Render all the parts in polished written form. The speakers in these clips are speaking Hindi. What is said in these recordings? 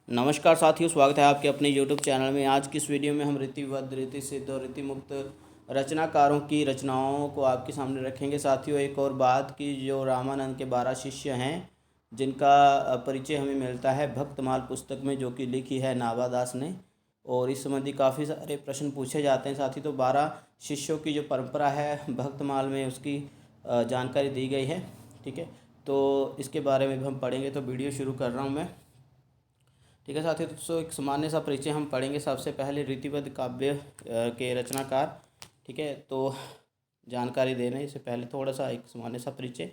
नमस्कार साथियों, स्वागत है आपके अपने YouTube चैनल में। आज की इस वीडियो में हम रीतिबद्ध, रीति सिद्ध और रीति मुक्त रचनाकारों की रचनाओं को आपके सामने रखेंगे। साथियों, एक और बात की जो रामानंद के 12 शिष्य हैं, जिनका परिचय हमें मिलता है भक्तमाल पुस्तक में, जो कि लिखी है नाभादास ने। और इस संबंधी काफ़ी सारे प्रश्न पूछे जाते हैं साथी। तो 12 शिष्यों की जो परंपरा है भक्तमाल में, उसकी जानकारी दी गई है। ठीक है, तो इसके बारे में भी हम पढ़ेंगे। तो वीडियो शुरू कर रहा हूँ मैं। ठीक है साथियों, तो एक सामान्य सा परिचय हम पढ़ेंगे। सबसे पहले रीतिबद्ध काव्य के रचनाकार। ठीक है, तो जानकारी देने से पहले थोड़ा सा एक सामान्य सा परिचय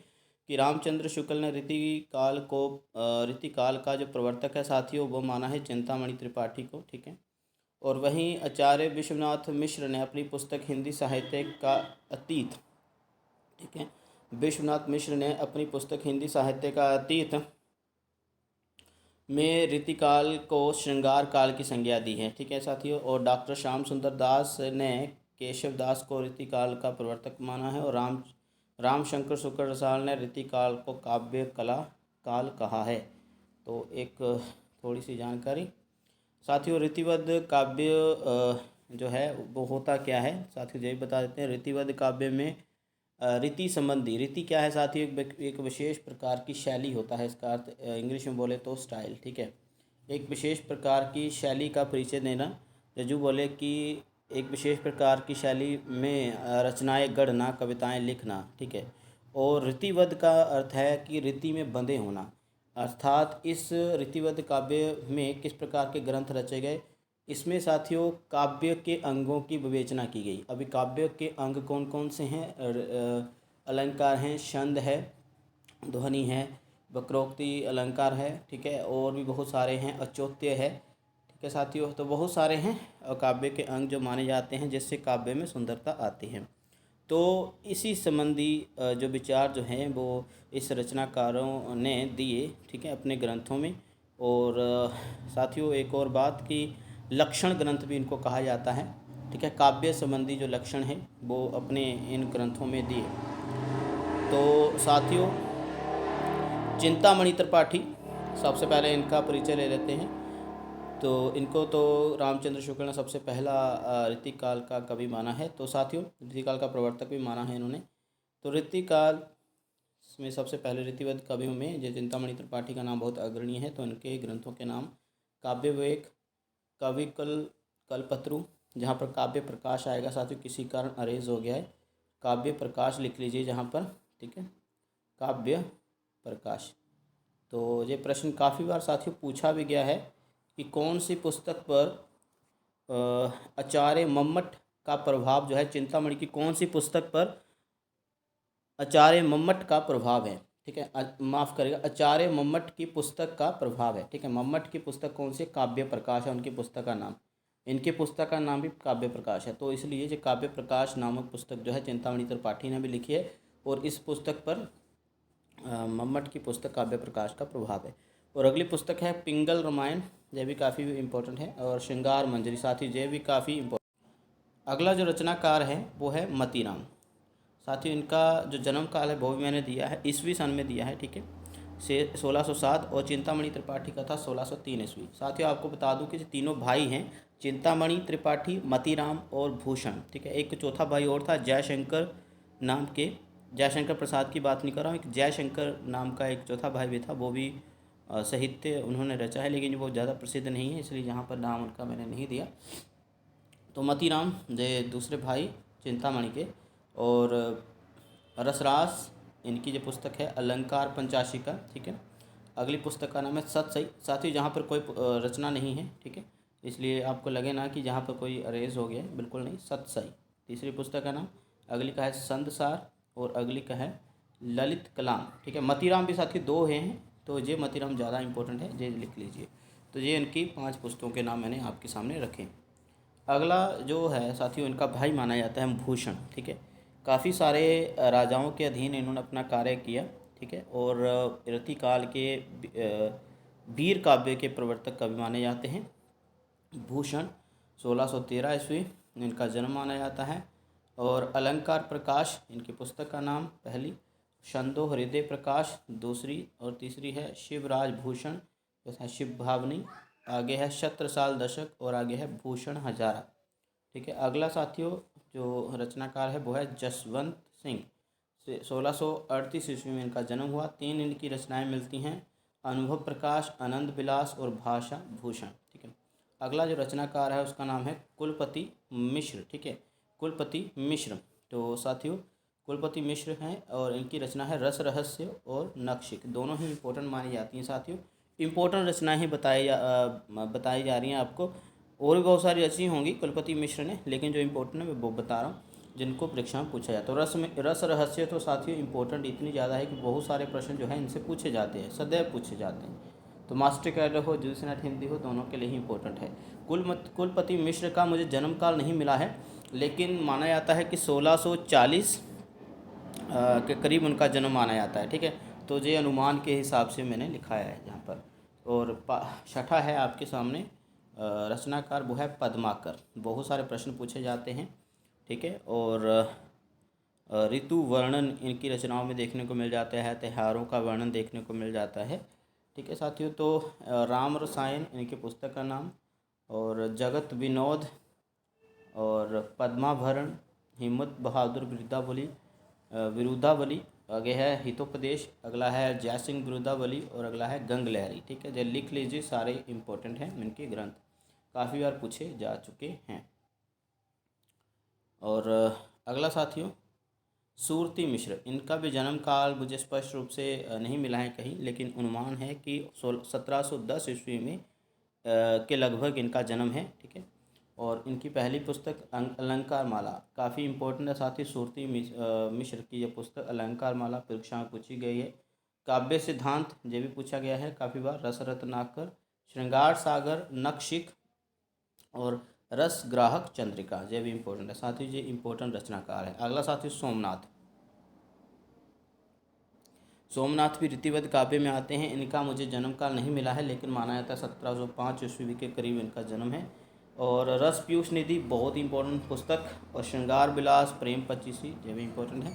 कि रामचंद्र शुक्ल ने रीतिकाल का जो प्रवर्तक है साथियों, वो माना है चिंतामणि त्रिपाठी को। ठीक है, और वहीं आचार्य विश्वनाथ मिश्र ने अपनी पुस्तक हिंदी साहित्य का अतीत, ठीक है, विश्वनाथ मिश्र ने अपनी पुस्तक हिंदी साहित्य का अतीत में रीतिकाल को श्रृंगार काल की संज्ञा दी है। ठीक है साथियों, और डॉक्टर श्याम सुंदर दास ने केशव दास को रीतिकाल का प्रवर्तक माना है, और रामशंकर शुक्ल रसाल ने रीतिकाल को काव्य कला काल कहा है। तो एक थोड़ी सी जानकारी साथियों, रीतिबद्ध काव्य जो है वो होता क्या है साथियों, यही बता देते हैं। रीतिबद्ध काव्य में रीति संबंधी, रीति क्या है साथियों, एक विशेष प्रकार की शैली होता है। इसका अर्थ इंग्लिश में बोले तो स्टाइल। ठीक है, एक विशेष प्रकार की शैली का परिचय देना। जजू बोले कि एक विशेष प्रकार की शैली में रचनाएं गढ़ना, कविताएं लिखना। ठीक है, और रीतिबद्ध का अर्थ है कि रीति में बंधे होना, अर्थात इस रीतिबद्ध काव्य में किस प्रकार के ग्रंथ रचे गए। इसमें साथियों काव्य के अंगों की विवेचना की गई। अभी काव्य के अंग कौन कौन से हैं? अलंकार हैं, छंद है, ध्वनि है, वक्रोक्ति अलंकार है। ठीक है, और भी बहुत सारे हैं, अचौत्य है। ठीक है साथियों, तो बहुत सारे हैं काव्य के अंग जो माने जाते हैं, जिससे काव्य में सुंदरता आती है। तो इसी संबंधी जो विचार जो हैं वो इस रचनाकारों ने दिए। ठीक है, अपने ग्रंथों में। और साथियों एक और बात कि लक्षण ग्रंथ भी इनको कहा जाता है। ठीक है, काव्य संबंधी जो लक्षण हैं वो अपने इन ग्रंथों में दिए। तो साथियों, चिंतामणि त्रिपाठी, सबसे पहले इनका परिचय ले लेते हैं। तो इनको तो रामचंद्र शुक्ल ने सबसे पहला रीतिकाल का कवि माना है। तो साथियों रीतिकाल का प्रवर्तक भी माना है इन्होंने। तो रीतिकाल में सबसे पहले रीतिबद्ध कवियों में जो चिंतामणि त्रिपाठी का नाम बहुत अग्रणीय है। तो इनके ग्रंथों के नाम काव्य विवेक, कल्पत्रु, जहाँ पर काव्य प्रकाश आएगा साथियों, किसी कारण अरेज हो गया है, काव्य प्रकाश लिख लीजिए जहाँ पर। ठीक है, काव्य प्रकाश। तो ये प्रश्न काफ़ी बार साथियों पूछा भी गया है कि कौन सी पुस्तक पर आचार्य मम्मट का प्रभाव जो है, चिंतामणि की कौन सी पुस्तक पर आचार्य मम्मट का प्रभाव है। ठीक है, माफ़ करेगा, आचार्य मम्मट की पुस्तक का प्रभाव है। ठीक है, मम्मट की पुस्तक कौन सी? काव्य प्रकाश है उनकी पुस्तक का नाम। इनकी पुस्तक का नाम भी काव्य प्रकाश है। तो इसलिए जो काव्य प्रकाश नामक पुस्तक जो है चिंतामणि त्रिपाठी ने भी लिखी है, और इस पुस्तक पर मम्मट की पुस्तक काव्य प्रकाश का प्रभाव है। और अगली पुस्तक है पिंगल रामायण, यह भी काफ़ी इम्पोर्टेंट है, और श्रृंगार मंजरी साथी, यह भी काफ़ी इम्पोर्टेंट। अगला जो रचनाकार है वो है मतीराम। साथियों इनका जो जन्म काल है वो भी मैंने दिया है, ईस्वी सन में दिया है। ठीक है, से 1607, और चिंतामणि त्रिपाठी का था 1603 ईस्वी। साथियों आपको बता दूं कि तीनों भाई हैं, चिंतामणि त्रिपाठी, मतीराम और भूषण। ठीक है, एक चौथा भाई और था जयशंकर नाम के, जयशंकर प्रसाद की बात नहीं कर रहा हूँ, एक जयशंकर नाम का एक चौथा भाई भी था, वो भी साहित्य उन्होंने रचा है, लेकिन वो ज़्यादा प्रसिद्ध नहीं है, इसलिए यहाँ पर नाम उनका मैंने नहीं दिया। तो मतीराम जे दूसरे भाई चिंतामणि के। और रसरास इनकी जो पुस्तक है अलंकार पंचाशिका। ठीक है, अगली पुस्तक का नाम है सतसई। साथियों जहाँ पर कोई रचना नहीं है, ठीक है, इसलिए आपको लगे ना कि जहाँ पर कोई अरेज हो गया है, बिल्कुल नहीं, सतसई तीसरी पुस्तक का नाम। अगली का है संदसार, और अगली का है ललित कलाम। ठीक है, मतीराम भी साथियों दो हैं, तो ये मतीराम ज़्यादा इंपॉर्टेंट है, ये लिख लीजिए। तो ये इनकी 5 पुस्तकों के नाम मैंने आपके सामने रखे। अगला जो है साथियों इनका भाई माना जाता है भूषण। ठीक है, काफ़ी सारे राजाओं के अधीन इन्होंने अपना कार्य किया। ठीक है, और रीतिकाल के वीर काव्य के प्रवर्तक कवि माने जाते हैं भूषण। 1613 ईस्वी इनका जन्म माना जाता है। और अलंकार प्रकाश इनकी पुस्तक का नाम पहली, छंदो हृदय प्रकाश दूसरी, और तीसरी है शिवराज भूषण, शिव भावनी, आगे है छत्रसाल दशक और आगे है भूषण हजारा। ठीक है, अगला साथियों जो रचनाकार है वो है जसवंत सिंह। 1638 ईस्वी में इनका जन्म हुआ। 3 इनकी रचनाएं मिलती हैं, अनुभव प्रकाश, आनंद विलास और भाषा भूषण। ठीक है, अगला जो रचनाकार है उसका नाम है कुलपति मिश्र। ठीक है, कुलपति मिश्र। तो साथियों कुलपति मिश्र हैं और इनकी रचना है रस रहस्य और नखशिख, दोनों ही इम्पोर्टेंट मानी जाती हैं साथियों। इम्पोर्टेंट रचनाएं ही बताई जा रही हैं आपको, और भी बहुत सारी रचनी होंगी कुलपति मिश्र ने, लेकिन जो इम्पोर्टेंट है वो बता रहा हूँ जिनको परीक्षा में पूछा जाता है। तो रस रहस्य तो साथियों इम्पोर्टेंट इतनी ज़्यादा है कि बहुत सारे प्रश्न जो है इनसे पूछे जाते हैं, सदैव पूछे जाते हैं। तो मास्टर कैडर हो, जीएस नेट हिंदी हो, दोनों के लिए ही इम्पोर्टेंट है। कुलपति मिश्र का मुझे जन्म काल नहीं मिला है, लेकिन माना जाता है कि 1640 के करीब उनका जन्म माना जाता है। ठीक है, तो ये अनुमान के हिसाब से मैंने लिखाया है यहाँ पर। और छठा है आपके सामने रचनाकार वो है पद्माकर। बहुत सारे प्रश्न पूछे जाते हैं। ठीक है, और ऋतु वर्णन इनकी रचनाओं में देखने को मिल जाता है, त्योहारों का वर्णन देखने को मिल जाता है। ठीक है साथियों, तो राम रसायन इनकी पुस्तक का नाम, और जगत विनोद और पद्माभरण, हिम्मत बहादुर विरुद्धावली, आगे है हितोपदेश, अगला है जयसिंह विरुद्धावली और अगला है गंग लहरी। ठीक है, जो लिख लीजिए, सारे इम्पोर्टेंट हैं इनके ग्रंथ, काफ़ी बार पूछे जा चुके हैं। और अगला साथियों सूरती मिश्र, इनका भी जन्म काल मुझे स्पष्ट रूप से नहीं मिला है कहीं, लेकिन अनुमान है कि 1710 ईस्वी में के लगभग इनका जन्म है। ठीक है, और इनकी पहली पुस्तक अलंकार माला काफ़ी इम्पोर्टेंट है साथ ही। सूरती मिश्र की यह पुस्तक अलंकार माला परीक्षा में पूछी गई है। काव्य सिद्धांत ये भी पूछा गया है काफ़ी बार। रस रत्नाकर, श्रृंगार सागर, नखशिख और रस ग्राहक चंद्रिका, ये भी इम्पोर्टेंट है साथ ही। ये इम्पोर्टेंट रचनाकार है। अगला साथी सोमनाथ। सोमनाथ भी रीतिवत काव्य में आते हैं। इनका मुझे जन्म काल नहीं मिला है, लेकिन माना जाता है 1705 ईस्वी के करीब इनका जन्म है। और रस पीयूष निधि बहुत इंपॉर्टेंट पुस्तक, और श्रृंगार विलास, प्रेम पचीसी, ये भी इम्पोर्टेंट है।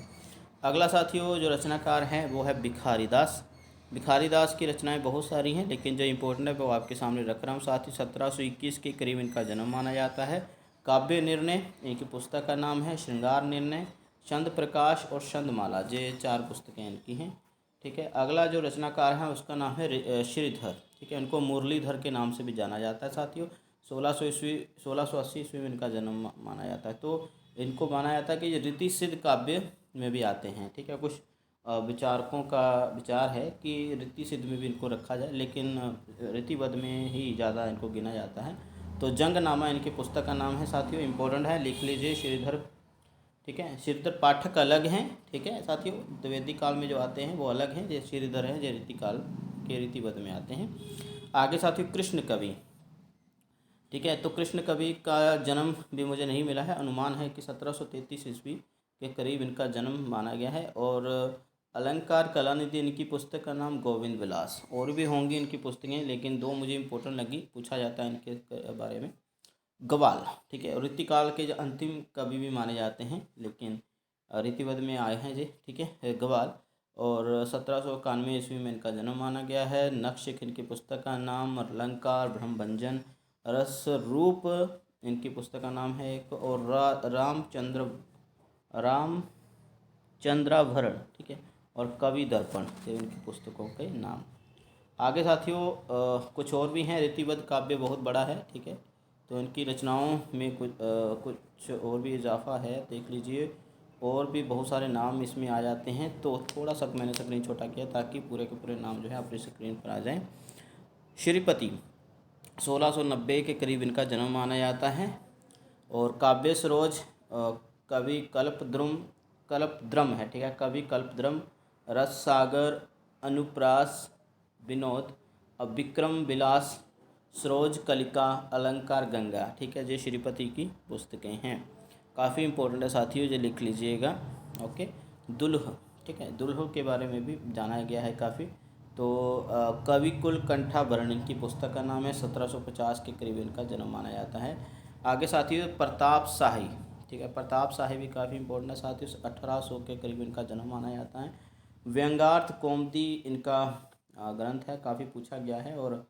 अगला साथियों जो रचनाकार हैं वो है भिखारी दास। भिखारी दास की रचनाएं बहुत सारी हैं, लेकिन जो इम्पोर्टेंट है वो आपके सामने रख रहा हूँ। साथ ही 1721 के करीब इनका जन्म माना जाता है। काव्य निर्णय इनकी पुस्तक का नाम है, श्रृंगार निर्णय, छंद प्रकाश और छंदमाला, ये 4 पुस्तकें इनकी हैं। ठीक है, अगला जो रचनाकार है उसका नाम है श्रीधर। ठीक है, इनको मुरलीधर के नाम से भी जाना जाता है साथियों। 1680 ईस्वी में इनका जन्म माना जाता है। तो इनको माना जाता है कि ये रीति सिद्ध काव्य में भी आते हैं। ठीक है, कुछ विचारकों का विचार है कि रीति सिद्ध में भी इनको रखा जाए, लेकिन रीतिबद्ध में ही ज़्यादा इनको गिना जाता है। तो जंगनामा इनकी पुस्तक का नाम है साथियों, इम्पोर्टेंट है, लिख लीजिए श्रीधर। ठीक है, श्रीधर पाठक अलग हैं। ठीक है साथियों, द्विवेदी काल में जो आते हैं वो अलग हैं, जो श्रीधर हैं जो रीतिकाल के रीतिबद्ध में आते हैं। आगे साथियों कृष्ण कवि। ठीक है, तो कृष्ण कवि का जन्म भी मुझे नहीं मिला है। अनुमान है कि 1733 ईस्वी के करीब इनका जन्म माना गया है। और अलंकार कलानिधि इनकी पुस्तक का नाम गोविंद विलास। और भी होंगी इनकी पुस्तकें, लेकिन 2 मुझे इम्पोर्टेंट लगी, पूछा जाता है इनके बारे में। ग्वाल। ठीक है, रीतिकाल के जो अंतिम कवि भी माने जाते हैं, लेकिन रीतिबद्ध में आए हैं जी। ठीक है, ग्वाल। और 1791 ईस्वी में इनका जन्म माना गया है। नखशिख इनकी पुस्तक का नाम, अलंकार, ब्रह्मभंजन, रस रूप इनकी पुस्तक का नाम है एक, और रामचंद्राभरण। ठीक है, और कवि दर्पण, ये इनकी पुस्तकों के नाम। आगे साथियों कुछ और भी हैं। रीतिबद्ध काव्य बहुत बड़ा है। ठीक है, तो इनकी रचनाओं में कुछ और भी इजाफा है, देख लीजिए। और भी बहुत सारे नाम इसमें आ जाते हैं, तो थोड़ा सा मैंने स्क्रीन छोटा किया ताकि पूरे के पूरे नाम जो है अपनी स्क्रीन पर आ जाएं। श्रीपति 1690 के करीब इनका जन्म माना जाता है। और काव्य सरोज कवि कल्पद्रुम है। ठीक है, कवि कल्पद्रुम, रस सागर, अनुप्रास, विनोद, विक्रम विलास, सरोज कलिका, अलंकार गंगा। ठीक है, ये श्रीपति की पुस्तकें हैं, काफ़ी इंपॉर्टेंट है साथियों, ये लिख लीजिएगा। ओके, दुल्ह। ठीक है, दुल्ह के बारे में भी जाना गया है काफ़ी। तो कवि कुल कंठाभरण इनकी पुस्तक का नाम है। 1750 के करीब इनका जन्म माना जाता है। आगे साथियों प्रताप शाही। ठीक है, प्रताप शाही भी काफ़ी इंपॉर्टेंट है साथियों, 1800 के करीब इनका जन्म माना जाता है। व्यंग्यार्थ कौमुदी इनका ग्रंथ है, काफ़ी पूछा गया है। और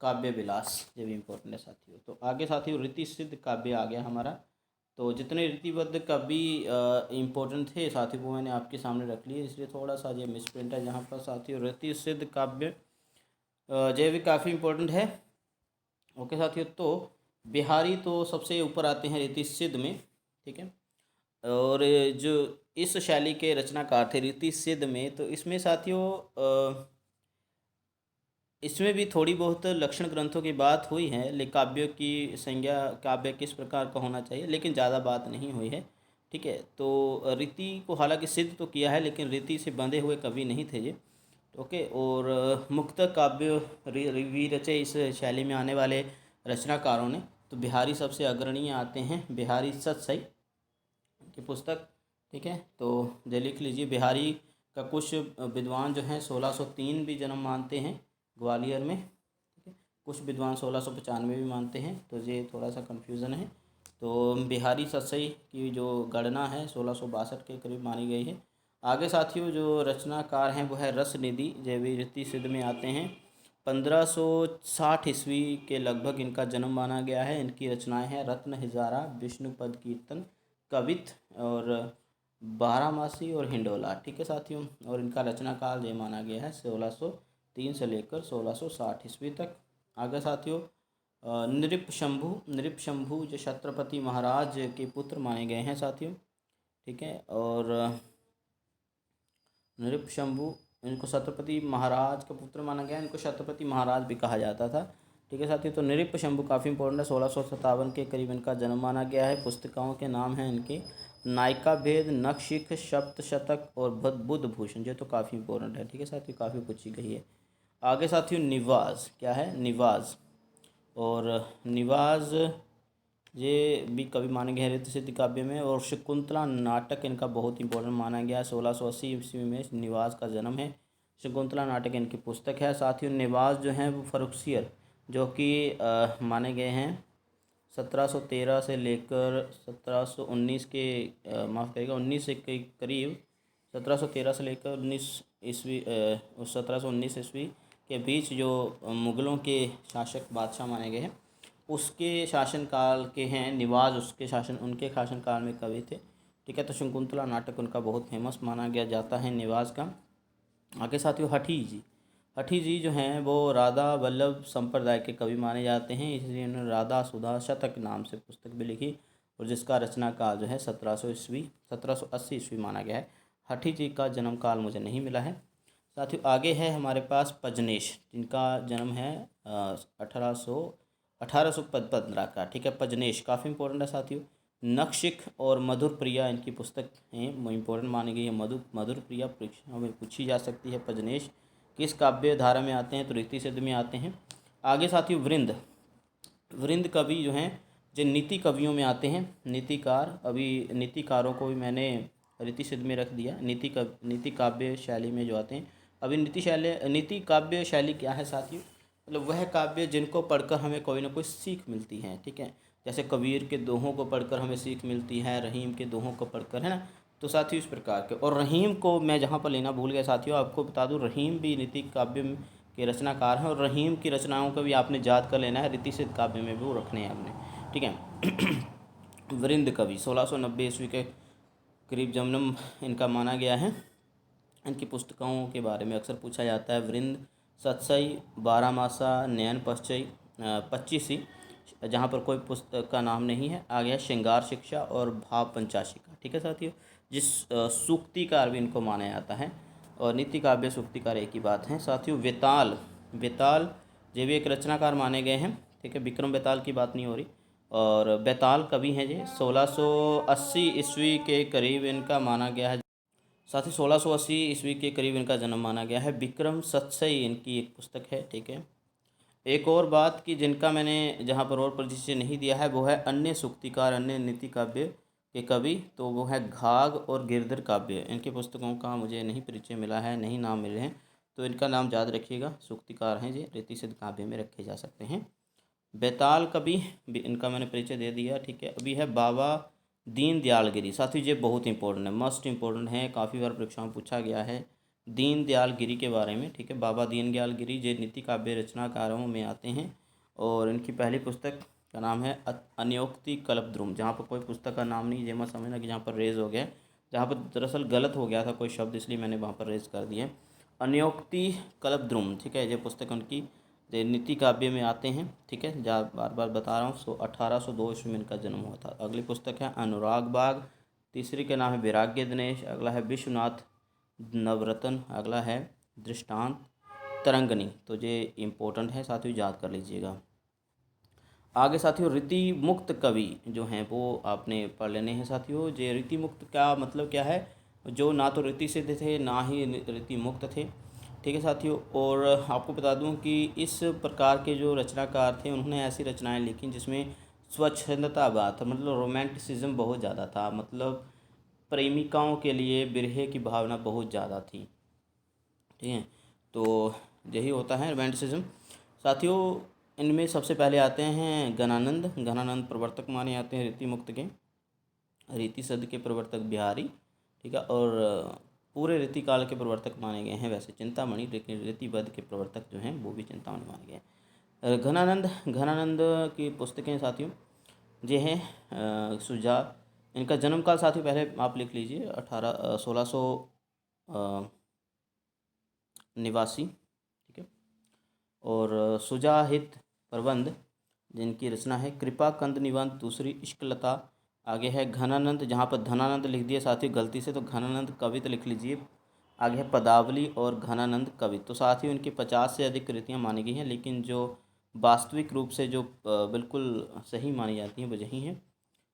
काव्य विलास, ये भी इम्पोर्टेंट है साथियों। तो आगे साथियों रीति सिद्ध काव्य आ गया हमारा। तो जितने रीतिबद्ध काव्य इम्पोर्टेंट थे साथियों वो मैंने आपके सामने रख लिए, इसलिए थोड़ा सा ये मिसप्रिंट है जहाँ पर साथियों रीति सिद्ध काव्य ये भी काफ़ी इम्पोर्टेंट है। ओके साथियों, तो बिहारी तो सबसे ऊपर आते हैं रीति सिद्ध में, ठीक है। और जो इस शैली के रचनाकार थे रीति सिद्ध में, तो इसमें साथियों इसमें भी थोड़ी बहुत लक्षण ग्रंथों की बात हुई है, लेकिन काव्यों की संज्ञा काव्य किस प्रकार का होना चाहिए, लेकिन ज़्यादा बात नहीं हुई है, ठीक है। तो रीति को हालांकि सिद्ध तो किया है, लेकिन रीति से बंधे हुए कवि नहीं थे ये, ओके। और मुक्तक काव्य भी रचे इस शैली में आने वाले रचनाकारों ने। तो बिहारी सबसे अग्रणीय आते हैं, बिहारी सतसई की पुस्तक, ठीक है। तो ये लिख लीजिए, बिहारी का कुछ विद्वान जो हैं 1603 भी जन्म मानते हैं ग्वालियर में, ठीक है। कुछ विद्वान 1695 भी मानते हैं, तो ये थोड़ा सा कन्फ्यूज़न है। तो बिहारी सतसई की जो गणना है 1662 के करीब मानी गई है। आगे साथियों जो रचनाकार हैं वो है रसनिधि, जो भी रीति सिद्ध में आते हैं। 1560 ईस्वी के लगभग इनका जन्म माना गया है। इनकी रचनाएं हैं रत्न हिजारा, विष्णुपद कीर्तन, कवित और बारहमासी और हिंडोला, ठीक है साथियों। और इनका रचना काल ये माना गया है 1603 से लेकर 1660 ईस्वी तक। आगे साथियों नृप शंभु जो छत्रपति महाराज के पुत्र माने गए हैं साथियों, ठीक है। और नृप शंभु इनको छत्रपति महाराज का पुत्र माना गया, इनको छत्रपति महाराज भी कहा जाता था, ठीक है साथियों। तो नृप शंभु काफ़ी इंपॉर्टेंट है, 1657 के करीब इनका जन्म माना गया है। पुस्तिकाओं के नाम हैं इनके नायिका भेद, नखशिख, सप्तशतक और बुद्ध भूषण, ये तो काफ़ी इंपॉर्टेंट है, ठीक है साथियों, काफ़ी पूछी गई है। आगे साथियों निवाज, क्या है निवाज, और निवाज ये भी कवि माने गए रीति सिद्ध काव्य में। और शकुंतला नाटक इनका बहुत इंपॉर्टेंट माना गया है, 1680 ईस्वी में निवाज का जन्म है। शकुंतला नाटक इनकी पुस्तक है साथियों। निवाज जो हैं वो फर्रुखसियर जो कि माने गए हैं 1713 से लेकर 1719 के माफ़ करिएगा 19 के करीब, 1713 से लेकर 19 ईस्वी 1719 ईस्वी के बीच जो मुग़लों के शासक बादशाह माने गए हैं उसके शासनकाल के हैं निवाज, उसके शासन उनके शासनकाल में कवि थे, ठीक है। तो शकुंतला नाटक उनका बहुत फेमस माना गया जाता है निवाज का। आगे साथियों हठी जी जो हैं वो राधा वल्लभ संप्रदाय के कवि माने जाते हैं, इसलिए उन्होंने राधा सुधा शतक नाम से पुस्तक भी लिखी, और जिसका रचना काल जो है 1780 ईस्वी माना गया है। हठी जी का जन्म काल मुझे नहीं मिला है साथियों। आगे है हमारे पास पजनेश, जिनका जन्म है 1815 का, ठीक है। पजनेश काफ़ी इंपॉर्टेंट है साथियों। नखशिख और मधुर प्रिया इनकी पुस्तक हैं, इंपॉर्टेंट मानी गई है। मधुर प्रिया परीक्षा में पूछी जा सकती है। पजनेश किस काव्य धारा में आते हैं, तो रीति सिद्ध में आते हैं। आगे साथियों वृंद कवि जो हैं जो नीति कवियों में आते हैं, नीतिकार। अभी नीतिकारों को भी मैंने रीति सिद्ध में रख दिया, नीति काव्य शैली में जो आते हैं। अभी नीति काव्य शैली क्या है साथियों, मतलब वह काव्य जिनको पढ़कर हमें कोई ना कोई सीख मिलती है, ठीक है। जैसे कबीर के दोहों को पढ़कर हमें सीख मिलती है, रहीम के दोहों को पढ़कर, है ना। तो साथियों इस प्रकार के, और रहीम को मैं जहाँ पर लेना भूल गया साथियों, आपको बता दूँ रहीम भी नीति काव्य के रचनाकार हैं, और रहीम की रचनाओं को भी आपने याद कर लेना है, रीति सिद्ध काव्य में भी वो रखने हैं आपने, ठीक है। वृंद कवि 1690 ईस्वी के करीब जन्म इनका माना गया है। इनकी पुस्तकों के बारे में अक्सर पूछा जाता है। वृंद, सतसई, बारहमासा, नयन पच्चीसी, जहाँ पर कोई पुस्तक का नाम नहीं है। आ गया श्रृंगार शिक्षा और भाव पंचाशिका, ठीक है साथियों। जिस सूक्तिकार भी इनको माना जाता है, और नीति काव्य सूक्तिकार एक ही बात है साथियों। बेताल ये भी एक रचनाकार माने गए हैं, ठीक है। विक्रम बेताल की बात नहीं हो रही। और बेताल कवि हैं जी, 1680 ईस्वी के करीब इनका माना गया है साथ ही 1680 ईस्वी के करीब इनका जन्म माना गया है। विक्रम सतसई इनकी एक पुस्तक है, ठीक है। एक और बात कि जिनका मैंने जहाँ पर और परिचय नहीं दिया है वो है अन्य सूक्तिकार, अन्य नीति काव्य के कवि, तो वो है घाघ और गिरधर काव्य। इनकी पुस्तकों का मुझे नहीं परिचय मिला है, नहीं नाम मिले हैं, तो इनका नाम याद रखिएगा। सूक्तिकार हैं ये, रीति सिद्ध काव्य में रखे जा सकते हैं। बेताल कवि इनका मैंने परिचय दे दिया, ठीक है। अभी है बाबा दीन दयाल गिरी, साथियों ये बहुत इंपॉर्टेंट है, मस्ट इंपॉर्टेंट है, काफ़ी बार परीक्षाओं में पूछा गया है, दीन दयाल गिरी के बारे में, ठीक है। बाबा दीन दयाल गिरी जो नीति काव्य रचनाकारों में आते हैं और इनकी पहली पुस्तक का नाम है अन्योक्ति कल्पद्रुम। जहाँ पर कोई पुस्तक का नाम नहीं, ये मत समझना कि जहाँ पर रेज हो गया, जहाँ पर दरअसल गलत हो गया था कोई शब्द, इसलिए मैंने वहाँ पर रेज कर दिया। अन्योक्ति कल्पद्रुम, ठीक है। ये पुस्तक उनकी नीति काव्य में आते हैं, ठीक है। जहाँ बार बार बता रहा हूँ 1802 ईस्वी में इनका जन्म हुआ था। अगली पुस्तक है अनुराग बाग, तीसरी का नाम है वैराग्य दिनेश, अगला है विश्वनाथ नवरत्न, अगला है दृष्टांत तरंगनी। तो ये इम्पोर्टेंट है साथियों, याद कर लीजिएगा। आगे साथियों रीति मुक्त कवि जो हैं वो आपने पढ़ लेने हैं साथियों। ये रीति मुक्त का मतलब क्या है, जो ना तो रीति सिद्ध थे ना ही रीति मुक्त थे, ठीक है साथियों। और आपको बता दूं कि इस प्रकार के जो रचनाकार थे उन्होंने ऐसी रचनाएं लिखी जिसमें स्वच्छंदता बात, मतलब रोमांटिसिज्म बहुत ज़्यादा था, मतलब प्रेमिकाओं के लिए बिरहे की भावना बहुत ज़्यादा थी, ठीक है। तो यही होता है रोमांटिसिज्म साथियों। इनमें सबसे पहले आते हैं घनानंद। घनानंद प्रवर्तक माने जाते हैं रीति मुक्त के, रीति सद के प्रवर्तक बिहारी, ठीक है। और पूरे रीति काल के प्रवर्तक माने गए हैं वैसे चिंतामणि, लेकिन रीतिबद्ध के प्रवर्तक जो हैं वो भी चिंतामणि माने गए हैं। घनानंद की पुस्तकें साथियों ये हैं सुजा। इनका जन्म काल साथियों पहले आप लिख लीजिए 1689, ठीक है। और सुजाहित प्रबंध जिनकी रचना है कृपा कंद निबंध, दूसरी इश्कलता। आगे है घनानंद, जहाँ पर धनानंद लिख दिया साथियों गलती से, तो घनानंद कवित लिख लीजिए। आगे है पदावली और घनानंद कवित। तो साथियों इनकी 50 से अधिक कृतियाँ मानी गई हैं, लेकिन जो वास्तविक रूप से जो बिल्कुल सही मानी जाती हैं वो यही हैं,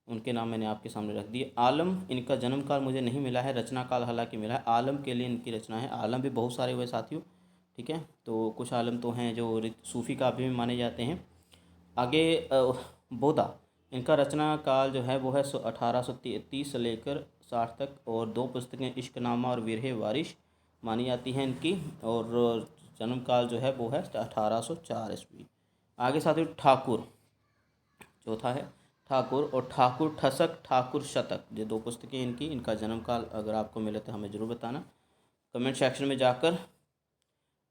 उनके नाम मैंने आपके सामने रख दिए। आलम, इनका जन्म काल मुझे नहीं मिला है, रचना काल हालांकि मिला है। आलम के लिए इनकी रचना है। आलम भी बहुत सारे हुए साथियों, ठीक है। तो कुछ आलम तो हैं जो सूफी काव्य में माने जाते हैं। आगे बोधा, इनका रचना काल जो है वो है 1830 से लेकर 60 तक, और 2 पुस्तकें इश्कनामा और विरह वारिश मानी जाती हैं इनकी। और जन्म काल जो है वो है 1804 ईस्वी। आगे साथियों ठाकुर, चौथा है ठाकुर, और ठाकुर ठसक, ठाकुर शतक, ये 2 पुस्तकें इनकी। इनका जन्म काल अगर आपको मिले तो हमें ज़रूर बताना कमेंट सेक्शन में जाकर।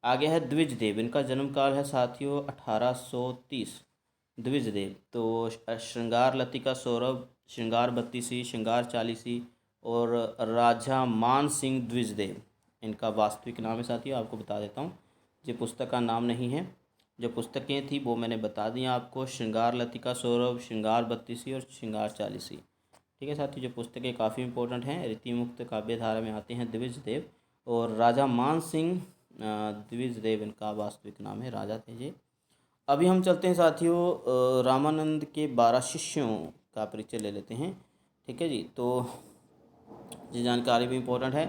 आगे है द्विजदेव, इनका जन्म काल है साथियों 1830। द्विजदेव तो श्रृंगार लतिका सौरभ, श्रृंगार बत्तीसी, श्रृंगार चालीसी और राजा मान सिंह द्विजदेव इनका वास्तविक नाम है साथियों। आपको बता देता हूँ, ये पुस्तक का नाम नहीं है, जो पुस्तकें थी वो मैंने बता दी आपको, श्रृंगार लतिका सौरभ, श्रृंगार बत्तीसी और श्रृंगार चालीसी, ठीक है साथियों। जो पुस्तकें काफ़ी इंपॉर्टेंट हैं, रीतिमुक्त काव्यधारा में आते हैं द्विजदेव। और राजा मान सिंह द्विजदेव इनका वास्तविक नाम है, राजा थे ये। अभी हम चलते हैं साथियों रामानंद के 12 शिष्यों का परिचय ले लेते हैं, ठीक है जी। तो ये जानकारी भी इम्पोर्टेंट है।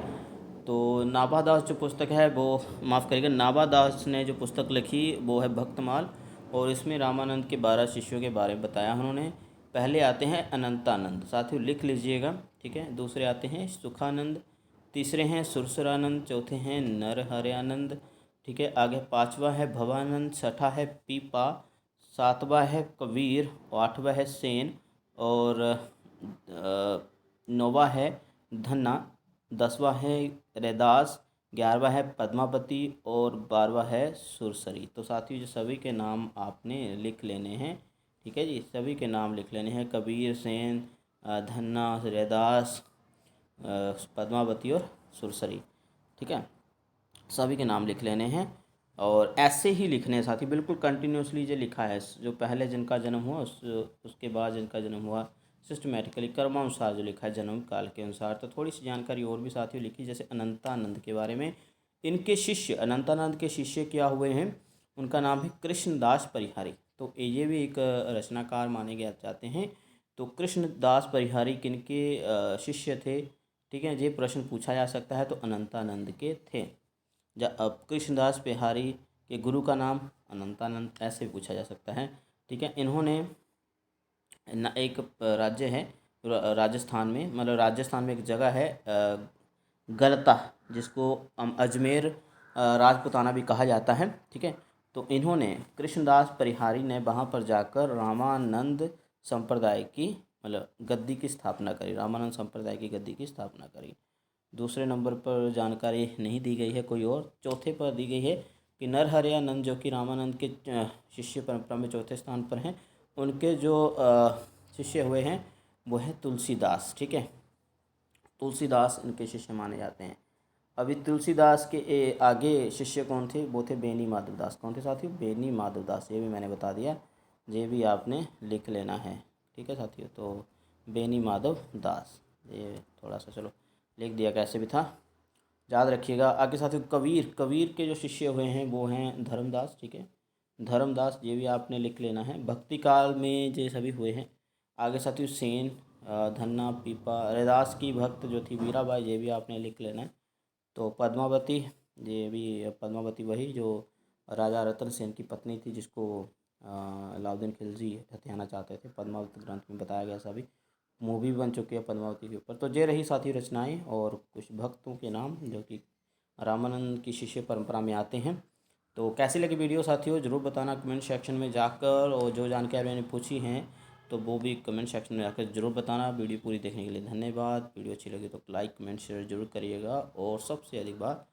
तो नाभादास जो पुस्तक है वो, माफ़ करिएगा, नाभादास ने जो पुस्तक लिखी वो है भक्तमाल, और इसमें रामानंद के 12 शिष्यों के बारे में बताया उन्होंने। पहले आते हैं अनंतानंद, साथियों लिख लीजिएगा, ठीक है। दूसरे आते हैं सुखानंद, तीसरे हैं सुरसुरानंद, चौथे हैं नरहरयानंद, ठीक है। आगे 5वां है भवानंद, 6ठा है पीपा, 7वां है कबीर, 8वां है सेन, और 9वां है धन्ना, 10वां है रैदास, 11वां है पद्मावती और 12वां है सुरसरी। तो साथियों ये सभी के नाम आपने लिख लेने हैं, ठीक है जी। सभी के नाम लिख लेने हैं, कबीर, सेन, धन्ना, रैदास, पद्मावती और सुरसरी, ठीक है। सभी के नाम लिख लेने हैं और ऐसे ही लिखने हैं साथी, बिल्कुल कंटिन्यूसली जो लिखा है, जो पहले जिनका जन्म हुआ उसके बाद जिनका जन्म हुआ, सिस्टमेटिकली क्रमानुसार जो लिखा है जन्म काल के अनुसार। तो थोड़ी सी जानकारी और भी साथियों लिखी, जैसे अनंतानंद के बारे में। इनके शिष्य, अनंतानंद के शिष्य क्या हुए हैं, उनका नाम है कृष्णदास परिहारी। तो ये भी एक रचनाकार माने गए जाते हैं। तो कृष्णदास परिहारी किनके शिष्य थे, ठीक है। ये प्रश्न पूछा जा सकता है, तो अनंतानंद के थे। अब कृष्णदास बिहारी के गुरु का नाम अनंतानंद, ऐसे भी पूछा जा सकता है, ठीक है। इन्होंने एक राज्य है राजस्थान में, मतलब राजस्थान में एक जगह है गलता, जिसको अजमेर राजपुताना भी कहा जाता है, ठीक है। तो इन्होंने कृष्णदास परिहारी ने वहाँ पर जाकर रामानंद संप्रदाय की, मतलब गद्दी की स्थापना करी, रामानंद संप्रदाय की गद्दी की स्थापना करी, दूसरे नंबर पर जानकारी नहीं दी गई है कोई और। चौथे पर दी गई है कि नरहरियानंद जो कि रामानंद के शिष्य परंपरा में चौथे स्थान पर हैं, उनके जो शिष्य हुए हैं वो हैं तुलसीदास। ठीक है, तुलसीदास इनके शिष्य माने जाते हैं। अभी तुलसीदास के आगे शिष्य कौन थे? वो थे बेनी माधवदास। कौन थे साथियों? बेनी माधवदास। ये भी मैंने बता दिया, ये भी आपने लिख लेना है। ठीक है साथियों, तो बेनी माधवदास, ये थोड़ा सा चलो लिख दिया, कैसे भी था, याद रखिएगा। आगे साथियों कबीर, कबीर के जो शिष्य हुए हैं वो हैं धर्मदास। ठीक है, धर्मदास, ये भी आपने लिख लेना है। भक्ति काल में ये सभी हुए हैं। आगे साथियों सेन, धन्ना, पीपा, रैदास की भक्त जो थी मीराबाई, ये भी आपने लिख लेना है। तो पद्मावती, ये भी पद्मावती वही जो राजा रतन सेन की पत्नी थी, जिसको अलाउद्दीन खिलजी हथियाना चाहते थे। पद्मावती ग्रंथ में बताया गया, सभी मूवी बन चुकी है पद्मावती के ऊपर। तो ये रही साथी रचनाएं और कुछ भक्तों के नाम जो कि रामानंद की शिष्य परंपरा में आते हैं। तो कैसी लगी वीडियो साथियों ज़रूर बताना कमेंट सेक्शन में जाकर, और जो जानकारी मैंने पूछी हैं तो वो भी कमेंट सेक्शन में जाकर ज़रूर बताना। वीडियो पूरी देखने के लिए धन्यवाद। वीडियो अच्छी लगी तो लाइक कमेंट शेयर जरूर करिएगा, और सबसे अधिक बात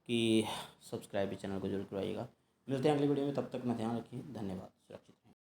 कि सब्सक्राइब भी चैनल को जरूर करवाइएगा। मिलते हैं अगली वीडियो में, तब तक अपना ध्यान रखिए। धन्यवाद। सुरक्षित रहें।